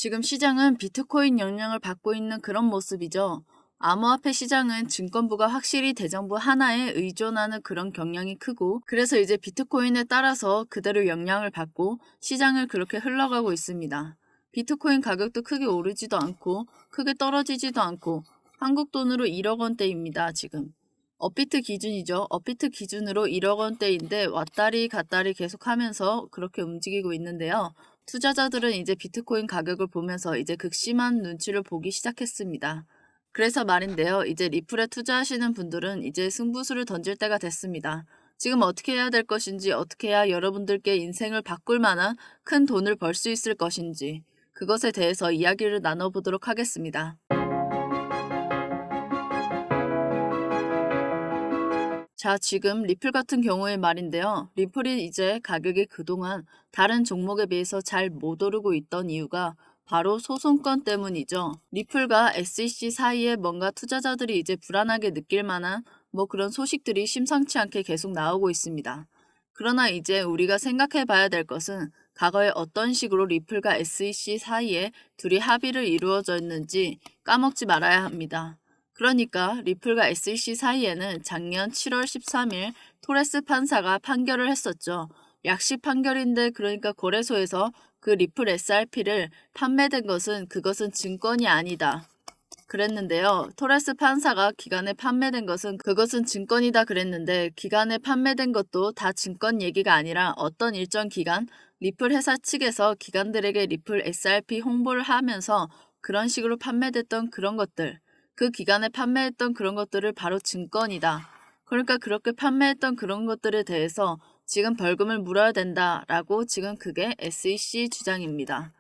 지금 시장은 비트코인 영향을 받고 있는 그런 모습이죠. 암호화폐 시장은 증권부가 확실히 대정부 하나에 의존하는 그런 경향이 크고, 그래서 이제 비트코인에 따라서 그대로 영향을 받고 시장을 그렇게 흘러가고 있습니다. 비트코인 가격도 크게 오르지도 않고 크게 떨어지지도 않고 한국 돈으로 1억 원대입니다, 지금. 업비트 기준이죠. 업비트 기준으로 1억 원대인데 왔다리 갔다리 계속하면서 그렇게 움직이고 있는데요. 투자자들은 이제 비트코인 가격을 보면서 이제 극심한 눈치를 보기 시작했습니다. 그래서 말인데요. 이제 리플에 투자하시는 분들은 이제 승부수를 던질 때가 됐습니다. 지금 어떻게 해야 될 것인지, 어떻게 해야 여러분들께 인생을 바꿀 만한 큰 돈을 벌 수 있을 것인지, 그것에 대해서 이야기를 나눠보도록 하겠습니다. 자, 지금 리플 같은 경우의 말인데요. 리플이 이제 가격이 그동안 다른 종목에 비해서 잘 못 오르고 있던 이유가 바로 소송권 때문이죠. 리플과 SEC 사이에 뭔가 투자자들이 이제 불안하게 느낄 만한 그런 소식들이 심상치 않게 계속 나오고 있습니다. 그러나 이제 우리가 생각해 봐야 될 것은 과거에 어떤 식으로 리플과 SEC 사이에 둘이 합의를 이루어졌는지 까먹지 말아야 합니다. 그러니까 리플과 SEC 사이에는 작년 7월 13일 토레스 판사가 판결을 했었죠. 약식 판결인데, 그러니까 거래소에서 그 리플 SRP를 판매된 것은 그것은 증권이 아니다 그랬는데요. 토레스 판사가 기간에 판매된 것은 그것은 증권이다 그랬는데, 기간에 판매된 것도 다 증권 얘기가 아니라 어떤 일정 기간 리플 회사 측에서 기관들에게 리플 SRP 홍보를 하면서 그런 식으로 판매됐던 그런 것들, 그 기간에 판매했던 그런 것들을 바로 증권이다. 그러니까 그렇게 판매했던 그런 것들에 대해서 지금 벌금을 물어야 된다라고, 지금 그게 SEC 주장입니다.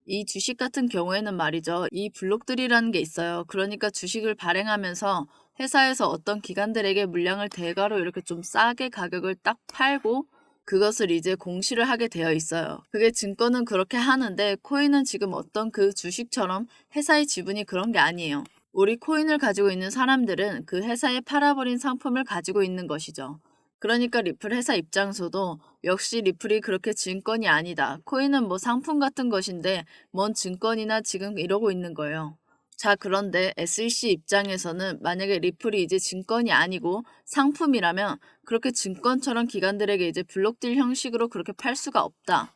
이 주식 같은 경우에는 말이죠. 이 블록들이라는 게 있어요. 그러니까 주식을 발행하면서 회사에서 어떤 기관들에게 물량을 대가로 이렇게 좀 싸게 가격을 딱 팔고 그것을 이제 공시를 하게 되어 있어요. 그게 증권은 그렇게 하는데, 코인은 지금 어떤 그 주식처럼 회사의 지분이 그런 게 아니에요. 우리 코인을 가지고 있는 사람들은 그 회사에 팔아버린 상품을 가지고 있는 것이죠. 그러니까 리플 회사 입장에서도 역시 리플이 그렇게 증권이 아니다. 코인은 상품 같은 것인데 뭔 증권이나 지금 이러고 있는 거예요. 자, 그런데 SEC 입장에서는 만약에 리플이 이제 증권이 아니고 상품이라면 그렇게 증권처럼 기관들에게 이제 블록딜 형식으로 그렇게 팔 수가 없다.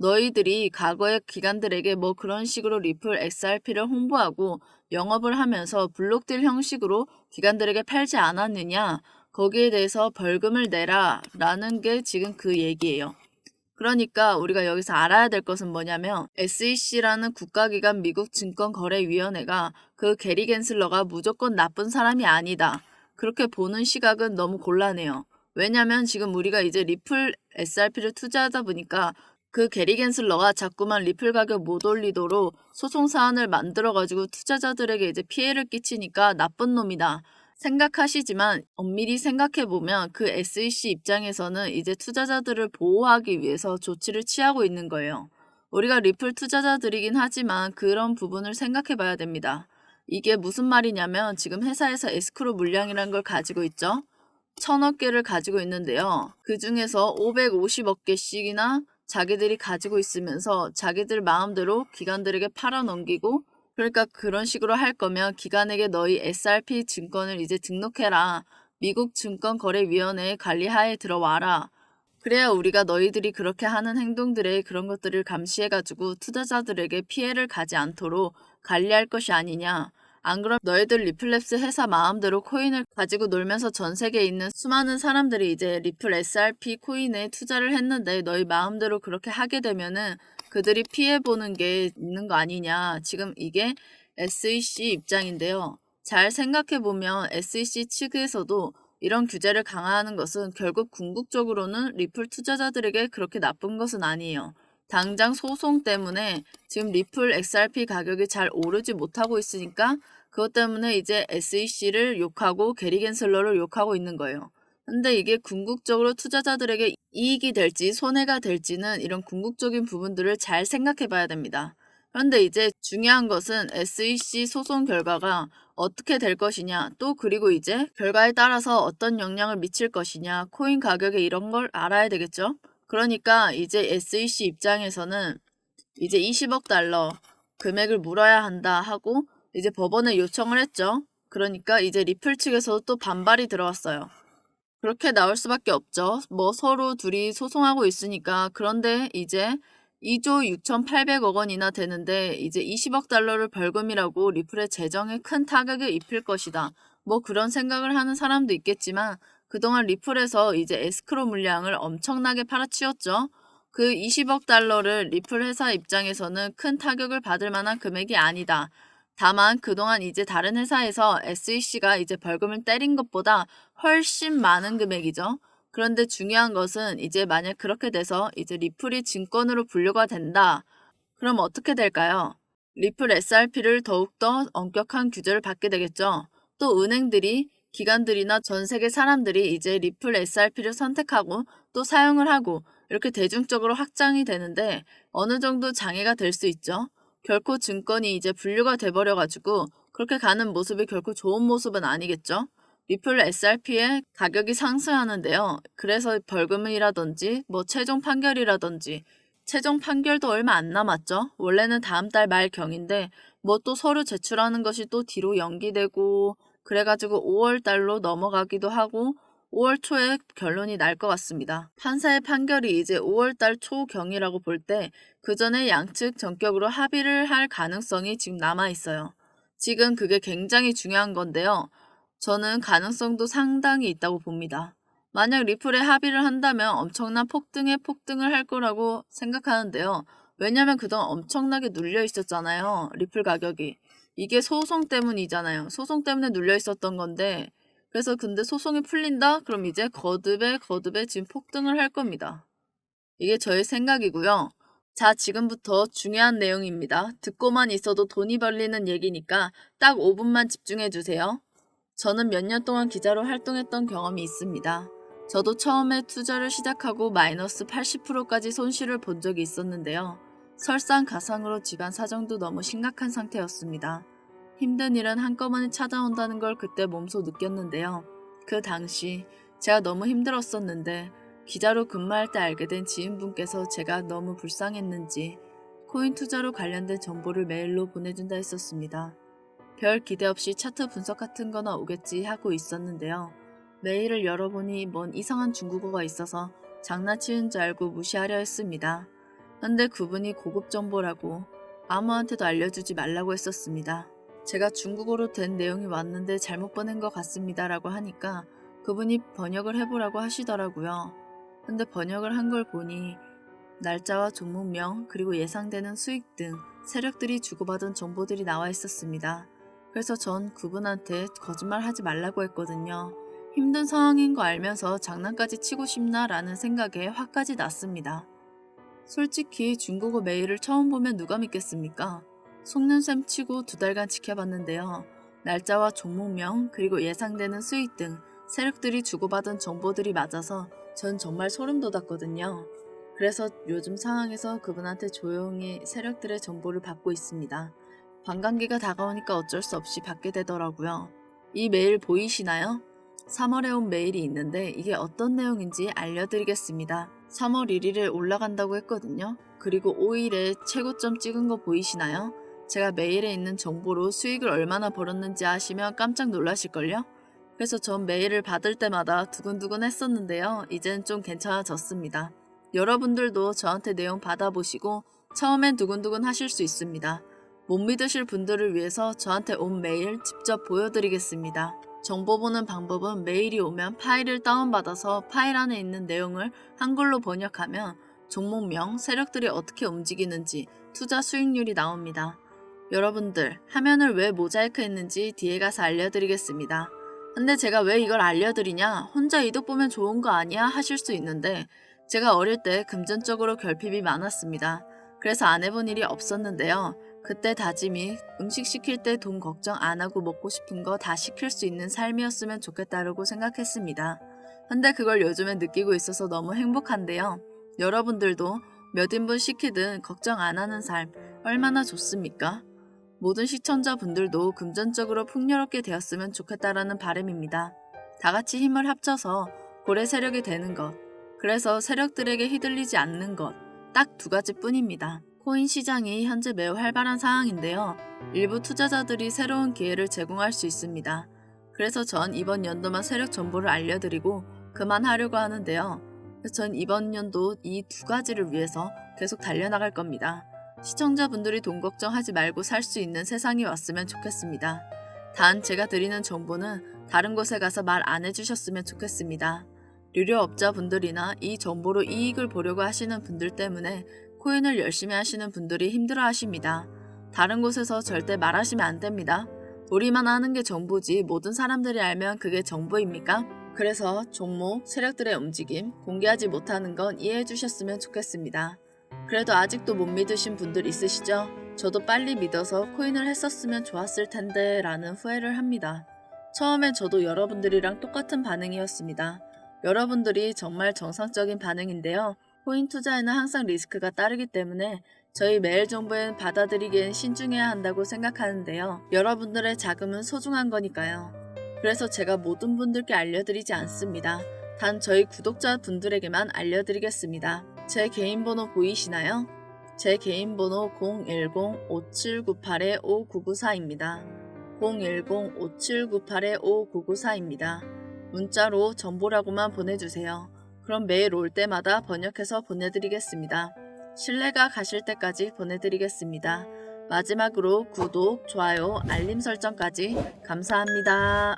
너희들이 과거의 기관들에게 그런 식으로 리플 XRP를 홍보하고 영업을 하면서 블록딜 형식으로 기관들에게 팔지 않았느냐? 거기에 대해서 벌금을 내라 라는 게 지금 그 얘기예요. 그러니까 우리가 여기서 알아야 될 것은 뭐냐면, SEC라는 국가기관 미국 증권거래위원회가 그 게리 겐슬러가 무조건 나쁜 사람이 아니다, 그렇게 보는 시각은 너무 곤란해요. 왜냐면 지금 우리가 이제 리플 SRP를 투자하다 보니까 그 게리 겐슬러가 자꾸만 리플 가격 못 올리도록 소송 사안을 만들어가지고 투자자들에게 이제 피해를 끼치니까 나쁜 놈이다 생각하시지만, 엄밀히 생각해보면 그 SEC 입장에서는 이제 투자자들을 보호하기 위해서 조치를 취하고 있는 거예요. 우리가 리플 투자자들이긴 하지만 그런 부분을 생각해봐야 됩니다. 이게 무슨 말이냐면, 지금 회사에서 에스크로 물량이라는 걸 가지고 있죠. 1000억 개를 가지고 있는데요. 그 중에서 550억 개씩이나 자기들이 가지고 있으면서 자기들 마음대로 기관들에게 팔아넘기고, 그러니까 그런 식으로 할 거면 기관에게 너희 SRP 증권을 이제 등록해라. 미국 증권거래위원회의 관리하에 들어와라. 그래야 우리가 너희들이 그렇게 하는 행동들의 그런 것들을 감시해가지고 투자자들에게 피해를 가지 않도록 관리할 것이 아니냐. 안 그럼 너희들 리플랩스 회사 마음대로 코인을 가지고 놀면서 전 세계에 있는 수많은 사람들이 이제 리플 SRP 코인에 투자를 했는데 너희 마음대로 그렇게 하게 되면은 그들이 피해보는 게 있는 거 아니냐. 지금 이게 SEC 입장인데요. 잘 생각해보면 SEC 측에서도 이런 규제를 강화하는 것은 결국 궁극적으로는 리플 투자자들에게 그렇게 나쁜 것은 아니에요. 당장 소송 때문에 지금 리플 XRP 가격이 잘 오르지 못하고 있으니까 그것 때문에 이제 SEC를 욕하고 게리 겐슬러를 욕하고 있는 거예요. 근데 이게 궁극적으로 투자자들에게 이익이 될지 손해가 될지는 이런 궁극적인 부분들을 잘 생각해 봐야 됩니다. 그런데 이제 중요한 것은 SEC 소송 결과가 어떻게 될 것이냐, 또 그리고 이제 결과에 따라서 어떤 영향을 미칠 것이냐, 코인 가격에 이런 걸 알아야 되겠죠. 그러니까 이제 SEC 입장에서는 이제 20억 달러, 금액을 물어야 한다 하고 이제 법원에 요청을 했죠. 그러니까 이제 리플 측에서도 또 반발이 들어왔어요. 그렇게 나올 수밖에 없죠. 뭐 서로 둘이 소송하고 있으니까. 그런데 이제 2조 6,800억 원이나 되는데 이제 20억 달러를 벌금이라고 리플의 재정에 큰 타격을 입힐 것이다. 뭐 그런 생각을 하는 사람도 있겠지만 그동안 리플에서 이제 에스크로 물량을 엄청나게 팔아치웠죠. 그 20억 달러를 리플 회사 입장에서는 큰 타격을 받을 만한 금액이 아니다. 다만 그동안 이제 다른 회사에서 SEC가 이제 벌금을 때린 것보다 훨씬 많은 금액이죠. 그런데 중요한 것은 이제 만약 그렇게 돼서 이제 리플이 증권으로 분류가 된다. 그럼 어떻게 될까요? 리플 SRP를 더욱더 엄격한 규제를 받게 되겠죠. 또 은행들이, 기관들이나 전 세계 사람들이 이제 리플 SRP를 선택하고 또 사용을 하고 이렇게 대중적으로 확장이 되는데 어느 정도 장애가 될 수 있죠. 결코 증권이 이제 분류가 돼버려가지고 그렇게 가는 모습이 결코 좋은 모습은 아니겠죠. 리플 SRP의 가격이 상승하는데요. 그래서 벌금이라든지 뭐 최종 판결이라든지 최종 판결도 얼마 안 남았죠. 원래는 다음 달 말경인데 뭐 또 서류 제출하는 것이 또 뒤로 연기되고 그래가지고 5월 달로 넘어가기도 하고 5월 초에 결론이 날 것 같습니다. 판사의 판결이 이제 5월 달 초경이라고 볼 때 그 전에 양측 전격으로 합의를 할 가능성이 지금 남아 있어요. 지금 그게 굉장히 중요한 건데요. 저는 가능성도 상당히 있다고 봅니다. 만약 리플에 합의를 한다면 엄청난 폭등에 폭등을 할 거라고 생각하는데요. 왜냐면 그동안 엄청나게 눌려 있었잖아요. 리플 가격이. 이게 소송 때문이잖아요. 소송 때문에 눌려 있었던 건데 그래서 근데 소송이 풀린다? 그럼 이제 거듭에 지금 폭등을 할 겁니다. 이게 저의 생각이고요. 자, 지금부터 중요한 내용입니다. 듣고만 있어도 돈이 벌리는 얘기니까 딱 5분만 집중해 주세요. 저는 몇 년 동안 기자로 활동했던 경험이 있습니다. 저도 처음에 투자를 시작하고 마이너스 80%까지 손실을 본 적이 있었는데요. 설상가상으로 집안 사정도 너무 심각한 상태였습니다. 힘든 일은 한꺼번에 찾아온다는 걸 그때 몸소 느꼈는데요. 그 당시 제가 너무 힘들었었는데 기자로 근무할 때 알게 된 지인분께서 제가 너무 불쌍했는지 코인 투자로 관련된 정보를 메일로 보내준다 했었습니다. 별 기대 없이 차트 분석 같은 거나 오겠지 하고 있었는데요. 메일을 열어보니 뭔 이상한 중국어가 있어서 장난치는 줄 알고 무시하려 했습니다. 근데 그분이 고급 정보라고 아무한테도 알려주지 말라고 했었습니다. 제가 중국어로 된 내용이 왔는데 잘못 보낸 것 같습니다 라고 하니까 그분이 번역을 해보라고 하시더라고요. 근데 번역을 한 걸 보니 날짜와 종목명 그리고 예상되는 수익 등 세력들이 주고받은 정보들이 나와 있었습니다. 그래서 전 그분한테 거짓말 하지 말라고 했거든요. 힘든 상황인 거 알면서 장난까지 치고 싶나 라는 생각에 화까지 났습니다. 솔직히 중국어 메일을 처음 보면 누가 믿겠습니까? 속는 셈 치고 2달간 지켜봤는데요. 날짜와 종목명 그리고 예상되는 수익 등 세력들이 주고받은 정보들이 맞아서 전 정말 소름 돋았거든요. 그래서 요즘 상황에서 그분한테 조용히 세력들의 정보를 받고 있습니다. 관광기가 다가오니까 어쩔 수 없이 받게 되더라고요. 이 메일 보이시나요? 3월에 온 메일이 있는데 이게 어떤 내용인지 알려드리겠습니다. 3월 1일에 올라간다고 했거든요. 그리고 5일에 최고점 찍은 거 보이시나요? 제가 메일에 있는 정보로 수익을 얼마나 벌었는지 아시면 깜짝 놀라실걸요? 그래서 전 메일을 받을 때마다 두근두근 했었는데요. 이젠 좀 괜찮아졌습니다. 여러분들도 저한테 내용 받아보시고 처음엔 두근두근 하실 수 있습니다. 못 믿으실 분들을 위해서 저한테 온 메일 직접 보여드리겠습니다. 정보 보는 방법은 메일이 오면 파일을 다운받아서 파일 안에 있는 내용을 한글로 번역하면 종목명, 세력들이 어떻게 움직이는지, 투자 수익률이 나옵니다. 여러분들, 화면을 왜 모자이크 했는지 뒤에 가서 알려드리겠습니다. 근데 제가 왜 이걸 알려드리냐? 혼자 이득 보면 좋은 거 아니야? 하실 수 있는데 제가 어릴 때 금전적으로 결핍이 많았습니다. 그래서 안 해본 일이 없었는데요. 그때 다짐이 음식 시킬 때 돈 걱정 안 하고 먹고 싶은 거 다 시킬 수 있는 삶이었으면 좋겠다고 생각했습니다. 근데 그걸 요즘에 느끼고 있어서 너무 행복한데요. 여러분들도 몇 인분 시키든 걱정 안 하는 삶 얼마나 좋습니까? 모든 시청자분들도 금전적으로 풍요롭게 되었으면 좋겠다라는 바람입니다. 다 같이 힘을 합쳐서 고래 세력이 되는 것, 그래서 세력들에게 휘둘리지 않는 것, 딱 2가지 뿐입니다. 코인 시장이 현재 매우 활발한 상황인데요. 일부 투자자들이 새로운 기회를 제공할 수 있습니다. 그래서 전 이번 연도만 세력 정보를 알려드리고 그만하려고 하는데요. 전 이번 연도 이 두 가지를 위해서 계속 달려나갈 겁니다. 시청자분들이 돈 걱정하지 말고 살 수 있는 세상이 왔으면 좋겠습니다. 단 제가 드리는 정보는 다른 곳에 가서 말 안 해주셨으면 좋겠습니다. 유료업자분들이나 이 정보로 이익을 보려고 하시는 분들 때문에 코인을 열심히 하시는 분들이 힘들어 하십니다. 다른 곳에서 절대 말하시면 안 됩니다. 우리만 아는 게 정보지 모든 사람들이 알면 그게 정보입니까? 그래서 종목, 세력들의 움직임 공개하지 못하는 건 이해해 주셨으면 좋겠습니다. 그래도 아직도 못 믿으신 분들 있으시죠? 저도 빨리 믿어서 코인을 했었으면 좋았을 텐데 라는 후회를 합니다. 처음엔 저도 여러분들이랑 똑같은 반응이었습니다. 여러분들이 정말 정상적인 반응인데요. 코인 투자에는 항상 리스크가 따르기 때문에 저희 매일 정보엔 받아들이기엔 신중해야 한다고 생각하는데요. 여러분들의 자금은 소중한 거니까요. 그래서 제가 모든 분들께 알려드리지 않습니다. 단 저희 구독자분들에게만 알려드리겠습니다. 제 개인 번호 보이시나요? 제 개인 번호 010-5798-5994입니다. 010-5798-5994입니다. 문자로 정보라고만 보내주세요. 그럼 매일 올 때마다 번역해서 보내드리겠습니다. 신뢰가 가실 때까지 보내드리겠습니다. 마지막으로 구독, 좋아요, 알림 설정까지 감사합니다.